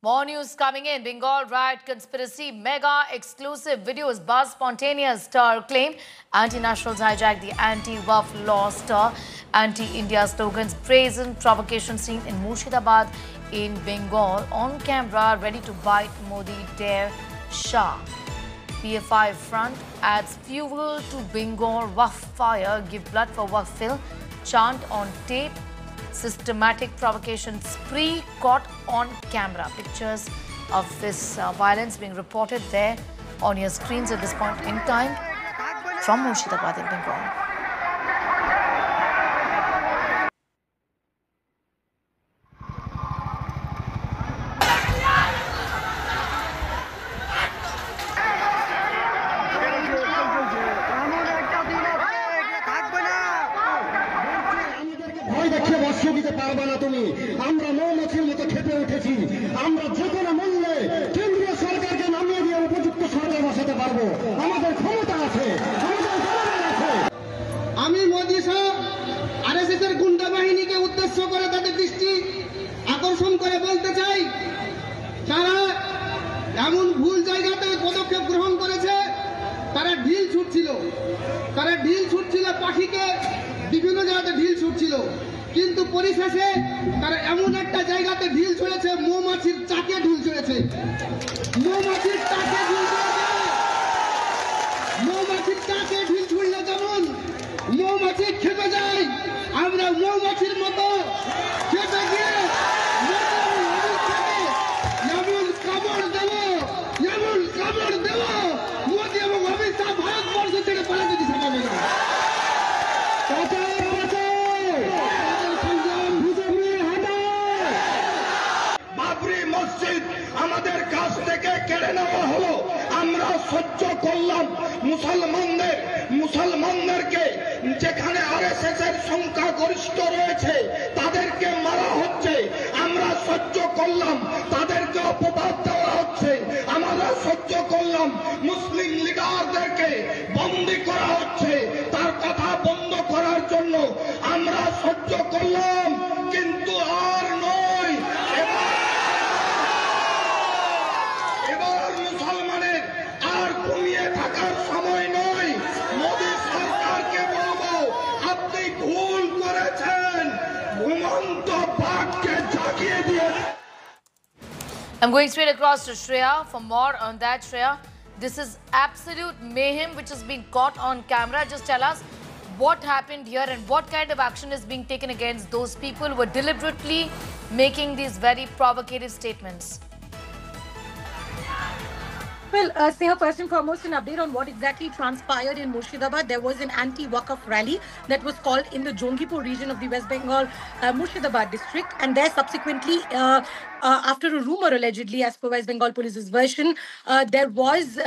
More news coming in. Bengal riot conspiracy mega exclusive videos buzz spontaneous star claim. Anti-nationals hijack the anti-Waqf law star. Anti-India slogans brazen provocation scene in Murshidabad in Bengal. On camera, ready to bite Modi, dare Shah. PFI front adds fuel to Bengal Waqf fire. Give blood for Waqf. Chant on tape. Systematic provocation spree caught on camera. Pictures of this violence being reported there on your screens at this point in time from Murshidabad in Bengal. আমরা মৌমাছির মতো খেপে উঠেছি। আমরা যে কোনো মূল্যে কেন্দ্রীয় সরকারকে নামিয়ে দিয়ে উপযুক্ত সরকার বসাতে পারবো। আমাদের ক্ষমতা আছে, আমাদের জনগণ আছে। আমি মোদি সহ আরএসএস এর গুন্ডা বাহিনীকে উদ্দেশ্য করে তাদের দৃষ্টি আকর্ষণ করে বলতে চাই, তারা এমন ভুল জায়গাতে পদক্ষেপ গ্রহণ করেছে। তারা ঢিল ছুটছিল পাখিকে বিভিন্ন জায়গাতে ঢিল ছুটছিল, কিন্তু পরিশেষে তারা এমন একটা জায়গাতে ঢিল ছুঁড়েছে, মৌমাছির চাকে ঢিল ছুঁড়েছে। মৌমাছির চাকে ঢিল ছুঁড়লে যেমন মৌমাছি খেপে যায়, আমরা মৌমাছির মতো খেপে গিয়ে এমন কামড় দেব মোদি এবং অমিত শাহ ভারতবর্ষ ছেড়ে পালাতে দিতে পারবে না। আমাদের কাছ থেকে কেড়ে নেওয়া হলো, আমরা সহ্য করলাম। মুসলমানদেরকে যেখানে আরএসএস এর সংখ্যাগরিষ্ঠ রয়েছে তাদেরকে মারা হচ্ছে, আমরা সহ্য করলাম। তাদেরকে অপবাদ দেওয়া হচ্ছে, আমরা সহ্য করলাম। মুসলিম লিডারদেরকে বন্দী করা হচ্ছে, তার কথা বন্ধ করার জন্য আমরা সহ্য করলাম, কিন্তু আর নয়। এবার মুসলমানের আর ঘুমিয়ে থাকার সময় নয়। মোদী সরকারকে বলবো, আপনি ভুল করেছেন, ঘুমন্ত বাঘকে জাগিয়ে দিয়ে। I'm going straight across to Shreya for more on that. Shreya, this is absolute mayhem which is being caught on camera. Just tell us what happened here and what kind of action is being taken against those people who were deliberately making these very provocative statements. Well, Sneha, first and foremost, an update on what exactly transpired in Murshidabad. There was an anti-Waqf rally that was called in the Jongipur region of the West Bengal Murshidabad district. And there subsequently, after a rumor allegedly, as per West Bengal Police's version, there was a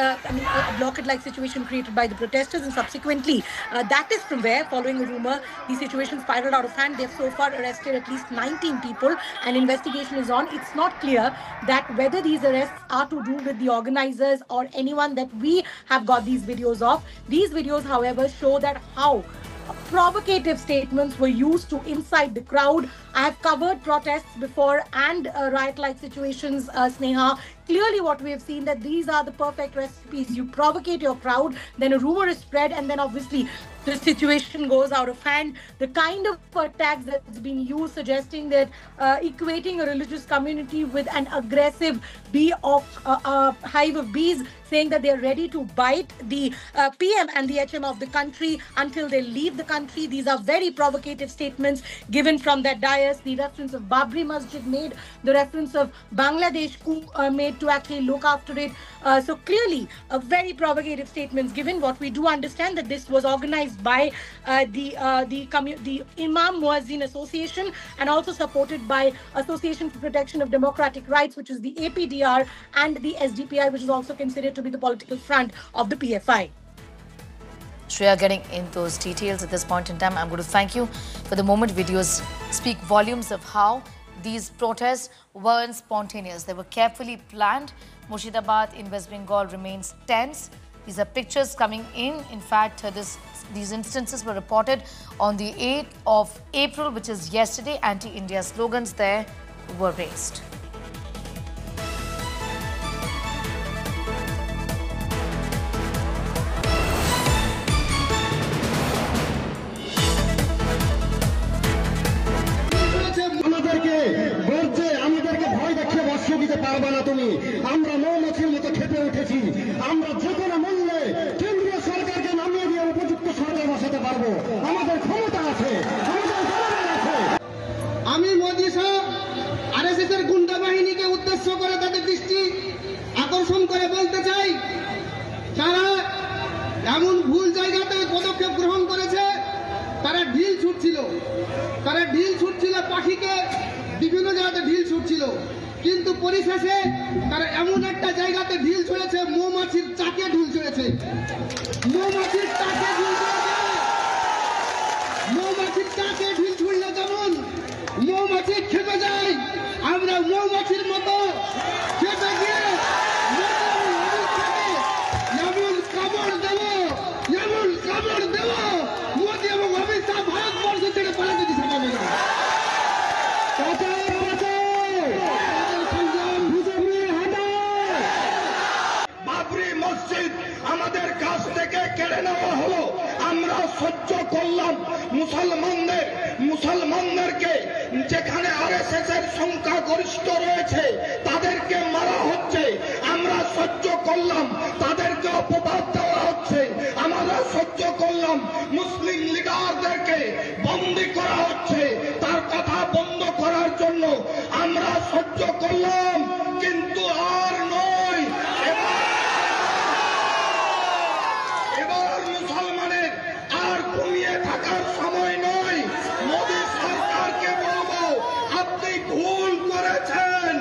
blockade-like situation created by the protesters. And subsequently, that is from where, following a rumor, the situation spiraled out of hand. They've so far arrested at least 19 people. And investigation is on. It's not clear that whether these arrests are to do with the organizers or anyone that we have got these videos of. These videos, however, show that how provocative statements were used to incite the crowd. I have covered protests before and riot-like situations, Sneha. Clearly what we have seen that these are the perfect recipes. You provocate your crowd, then a rumor is spread, and then obviously the situation goes out of hand. The kind of attacks that's been used suggesting that equating a religious community with an aggressive hive of bees, saying that they're ready to bite the PM and the HM of the country until they leave the country. These are very provocative statements given from that dais. The reference of Babri Masjid made, the reference of Bangladesh coup made to actually look after it. So clearly, very provocative statements given. What we do understand that this was organized by the Imam Muazzin Association and also supported by Association for Protection of Democratic Rights, which is the APDR, and the SDPI, which is also considered to be the political front of the PFI. Shreya, getting in those details at this point in time, I'm going to thank you for the moment. Videos speak volumes of how these protests weren't spontaneous. They were carefully planned. Murshidabad in West Bengal remains tense. These are pictures coming in. In fact, these instances were reported on the 8th of April, which is yesterday. Anti-India slogans there were raised. পারবে না তুমি। আমরা মৌমাছির মতো খেপে উঠেছি। আমরা যে কোনো মূল্যে কেন্দ্রীয় সরকারকে নামিয়ে দিয়ে উপযুক্ত সরকার বসাতে পারবো। আমাদের ক্ষমতা আছে, আমাদের জনগণ আছে। আমি মোদী সাহেব আরএসএস এর গুন্ডা বাহিনীকে উদ্দেশ্য করে তাদের দৃষ্টি আকর্ষণ করে বলতে চাই, তারা এমন ভুল জায়গাতে পদক্ষেপ গ্রহণ করেছে। তারা ঢিল ছুটছিল পাখিকে, বিভিন্ন জায়গাতে ঢিল ছুটছিল, কিন্তু পরিশেষে তারা এমন একটা জায়গাতে ঢিল ছুঁড়েছে, মৌমাছির চাকে ঢিল ছুঁড়েছে। মৌমাছির চাকে ঢিল ছুঁড়লে যেমন মৌমাছি খেপে যায়, আমরা মৌমাছির মতো খেপে গিয়ে এমন কামড় দেব মোদী এবং অমিত শাহ ভারতবর্ষ থেকে পালাতে দিতে পারবে না। বাবরি মসজিদ আমাদের কাছ থেকে কেড়ে নেওয়া হলো, আমরা সহ্য করলাম। মুসলমানদেরকে যেখানে আরএসএস এর সংখ্যা গরিষ্ঠ রয়েছে তাদেরকে মারা হচ্ছে, আমরা সহ্য করলাম। তাদেরকে অপবাদ দেওয়া হচ্ছে, আমরা সহ্য করলাম। মুসলিম লিডারদেরকে বন্দী করা হচ্ছে, তার কথা বন্ধ করার জন্য আমরা সহ্য করলাম, কিন্তু আর নয়। এবার মুসলমানের আর ঘুমিয়ে থাকার সময় নয়। মোদী সরকারকে বলবো, আপনি ভুল করেছেন,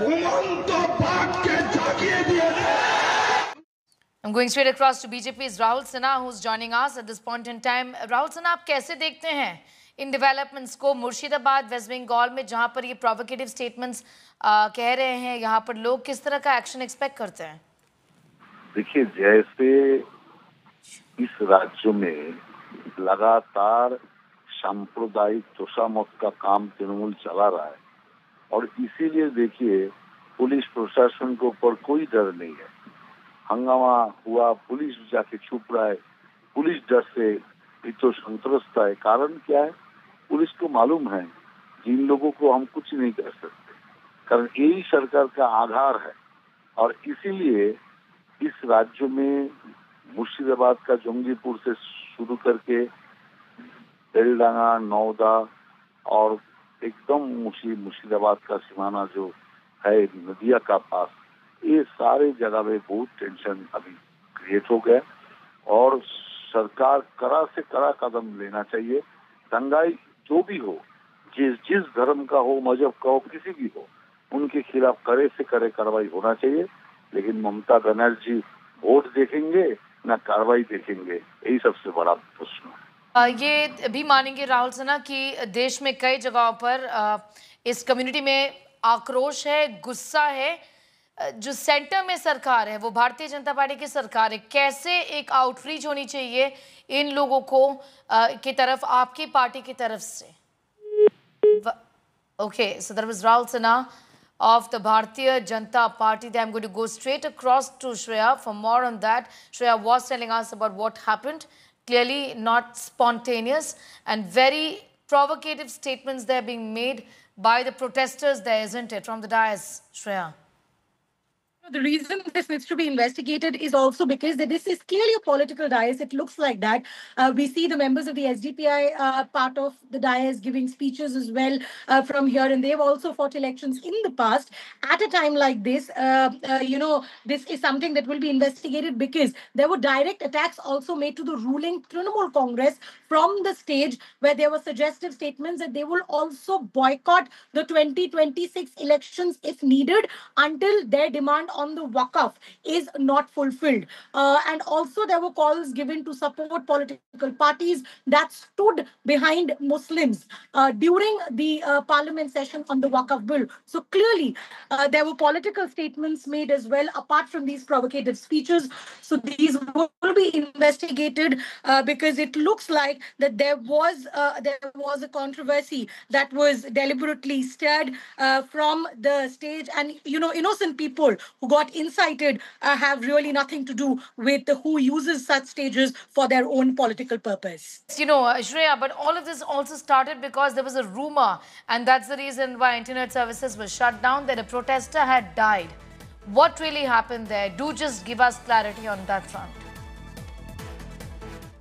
ঘুমন্ত বাঘকে জাগিয়ে দিয়েছেন। I'm going straight across to BJP's Rahul Sinha, who's joining us at this point in time. Rahul Sinha, आप कैसे देखते हैं इन डेवलपमेंट्स को? मुर्शिदाबाद, वेस्ट बंगाल में जहां पर ये प्रोवोकेटिव स्टेटमेंट्स कह रहे हैं, यहाँ पर लोग किस तरह का एक्शन एक्सपेक्ट करते हैं? देखिए, जैसे इस राज्य में लगातार सांप्रदायिक तोषामत का काम तृणमूल चला रहा है, और इसीलिए देखिए पुलिस प्रशासन के ऊपर कोई डर नहीं है। हंगामा हुआ, पुलिस जाके छुप रहा है, पुलिस डर से तो संत्रस्त है। कारण क्या है? पुलिस को मालूम है जिन लोगों को हम कुछ नहीं कर सकते, कारण यही सरकार का आधार है। और इसीलिए इस राज्य में मुर्शिदाबाद का जंगीपुर से शुरू करके बेलडांगा, नौदा और एकदम मुर्शिदाबाद का सीमाना जो है नदिया का पास, ये सारे जगह में बहुत टेंशन अभी क्रिएट हो गया, और सरकार कड़ा से कड़ा कदम लेना चाहिए। दंगाई जो भी हो, जिस धर्म का हो, मजहब का हो, किसी की हो, उनके खिलाफ कड़े से कड़े कार्रवाई होना चाहिए। लेकिन ममता बनर्जी वोट देखेंगे ना कार्रवाई देखेंगे, यही सबसे बड़ा प्रश्न है। ये भी मानेंगे राहुल सिन्हा कि देश में कई जगहों पर इस कम्युनिटी में आक्रोश है, गुस्सा है। जो सेंटर में सरकार है वो भारतीय जनता पार्टी की सरकार है, कैसे एक आउटरीच होनी चाहिए इन लोगों को की तरफ आपकी पार्टी की तरफ से? Okay, so that was Rahul Sinha of the Bharatiya Janata Party. I'm going to go straight across to Shreya for more on that. Shreya was telling us about what happened. Clearly not spontaneous and very provocative statements that are being made by the protesters there, isn't it, from the dais, Shreya? The reason this needs to be investigated is also because this is clearly a political dais. It looks like that. We see the members of the SDPI part of the dais giving speeches as well from here, and they've also fought elections in the past. At a time like this, this is something that will be investigated because there were direct attacks also made to the ruling Trinamool Congress from the stage, where there were suggestive statements that they will also boycott the 2026 elections if needed until their demand on the Waqf is not fulfilled. And also there were calls given to support political parties that stood behind Muslims during the parliament session on the Waqf bill. So clearly there were political statements made as well apart from these provocative speeches. So these will be investigated because it looks like that there was a controversy that was deliberately stirred from the stage, and innocent people who who got incited have really nothing to do with who uses such stages for their own political purpose. Shreya, but all of this also started because there was a rumor, and that's the reason why internet services were shut down, that a protester had died. What really happened there? Do just give us clarity on that front.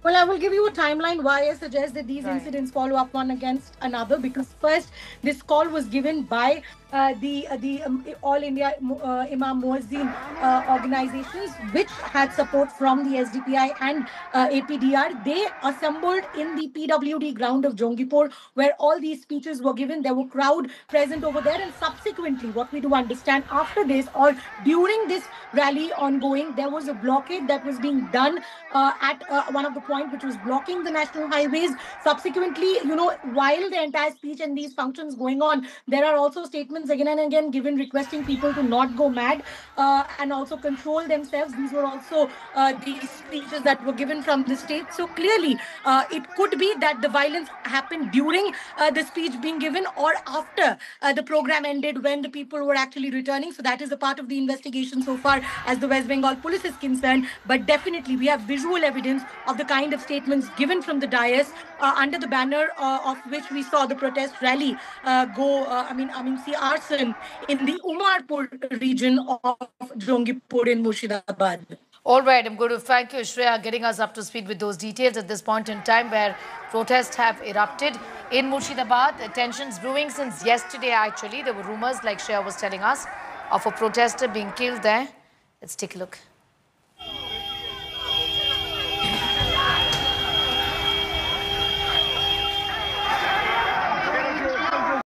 Well, I will give you a timeline why I suggest that these incidents follow up one against another, because first, this call was given by the All India Imam Muazzin organizations, which had support from the SDPI and APDR. They assembled in the PWD ground of Jongipur, where all these speeches were given. There were crowd present over there, and subsequently, what we do understand, after this or during this rally ongoing, there was a blockade that was being done at one of the points, which was blocking the national highways. Subsequently, while the entire speech and these functions going on, there are also statements again and again given requesting people to not go mad and also control themselves. These were also these speeches that were given from the state. So clearly, it could be that the violence happened during the speech being given or after the program ended, when the people were actually returning. So that is a part of the investigation so far as the West Bengal police is concerned. But definitely, we have visual evidence of the kind of statements given from the dais under the banner of which we saw the protest rally see arson in the Umarpur region of Jongipur in Murshidabad. All right, I'm going to thank you, Shreya, getting us up to speed with those details at this point in time where protests have erupted in Murshidabad. Tensions brewing since yesterday, actually. There were rumors, like Shreya was telling us, of a protester being killed there. Let's take a look.